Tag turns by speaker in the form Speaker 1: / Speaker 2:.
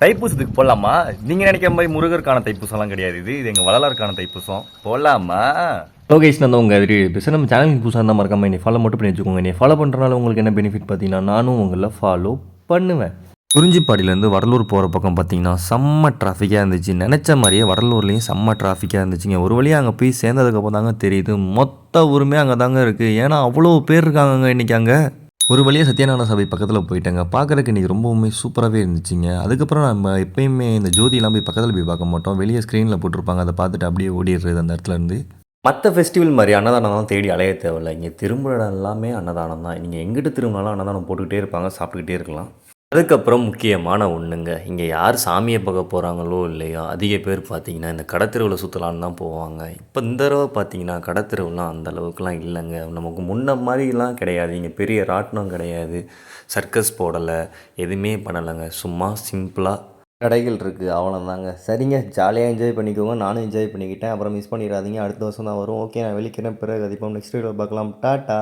Speaker 1: தைப்பூசத்துக்கு போடலாமா? நீங்க நினைக்கிற மாதிரி முருகருக்கான தைப்பூசம்லாம் கிடையாது. இது எங்க வள்ளலாருக்கான தைப்பூசம். போடலாமா? லோகேஷ் நான் தான் உங்கள் பேசுகிறேன். நம்ம சேனலுக்கு புதுசாக இருந்தால் மறக்காம என்னை ஃபாலோ மட்டும் பண்ணி வச்சுக்கோங்க. என்னை ஃபாலோ பண்ணுறனால உங்களுக்கு என்ன பெனிஃபிட் பார்த்தீங்கன்னா, நானும் உங்களை ஃபாலோ பண்ணுவேன். குறிஞ்சிப்பாடியிலேருந்து வடலூர் போகிற பக்கம் பார்த்தீங்கன்னா செம்ம டிராஃபிக்காக இருந்துச்சு. நினச்ச மாதிரியே வடலூர்லேயும் செம்ம டிராஃபிக்காக இருந்துச்சுங்க. ஒரு வழியாக அங்கே போய் சேர்ந்ததுக்கப்புறம் தாங்க தெரியுது மொத்த ஊருமே அங்கே தாங்க இருக்குது. ஏன்னா அவ்வளோ பேர் இருக்காங்க இன்றைக்கி அங்கே. ஒரு வழியாக சத்யநாராயண சபை பக்கத்தில் போயிட்டேங்க. பார்க்குறதுக்கு இன்றைக்கி ரொம்பவுமே சூப்பராகவே இருந்துச்சுங்க. அதுக்கப்புறம் நம்ம எப்பயுமே இந்த ஜோதியெல்லாம் போய் பக்கத்தில் போய் பார்க்க மாட்டோம். வெளியே ஸ்க்ரீனில் போட்டிருப்பாங்க, அதை பார்த்துட்டு அப்படியே ஓடிடுறது அந்த இடத்துலேருந்து. மற்ற ஃபெஸ்டிவல் மாதிரி அன்னதானம் தான் தேடி அலைய தேவையில்லை. இங்கே திரும்ப இடம் எல்லாமே அன்னதானம் தான். நீங்கள் எங்கிட்ட திரும்பினாலும் அன்னதானம் போட்டுக்கிட்டே இருப்பாங்க, சாப்பிட்டுக்கிட்டே இருக்கலாம். அதுக்கப்புறம் முக்கியமான ஒன்றுங்க, இங்கே யார் சாமியை பார்க்க போகிறாங்களோ இல்லையோ அதிக பேர் பார்த்தீங்கன்னா இந்த கடத்தெருவில் சுற்றலான்னு தான் போவாங்க. இப்போ இந்த தடவை பார்த்தீங்கன்னா கடத்தெருவுலாம் அந்த அளவுக்குலாம் இல்லைங்க. நமக்கு முன்ன மாதிரிலாம் கிடையாது. இங்கே பெரிய ராட்டினம் கிடையாது, சர்க்கஸ் போடலை, எதுவுமே பண்ணலைங்க. சும்மா சிம்பிளாக கடைகள் இருக்குது, அவ்வளோதாங்க. சரிங்க, ஜாலியாக என்ஜாய் பண்ணிக்கோங்க. நானும் என்ஜாய் பண்ணிக்கிட்டேன். அப்புறம் மிஸ் பண்ணிடாதீங்க. அடுத்த வருஷம் தான் வரும். ஓகே, நான் வெளிக்கிறேன். பிறகு அதிகமாக நெக்ஸ்ட் வீடியோ பார்க்கலாம். டாட்டா.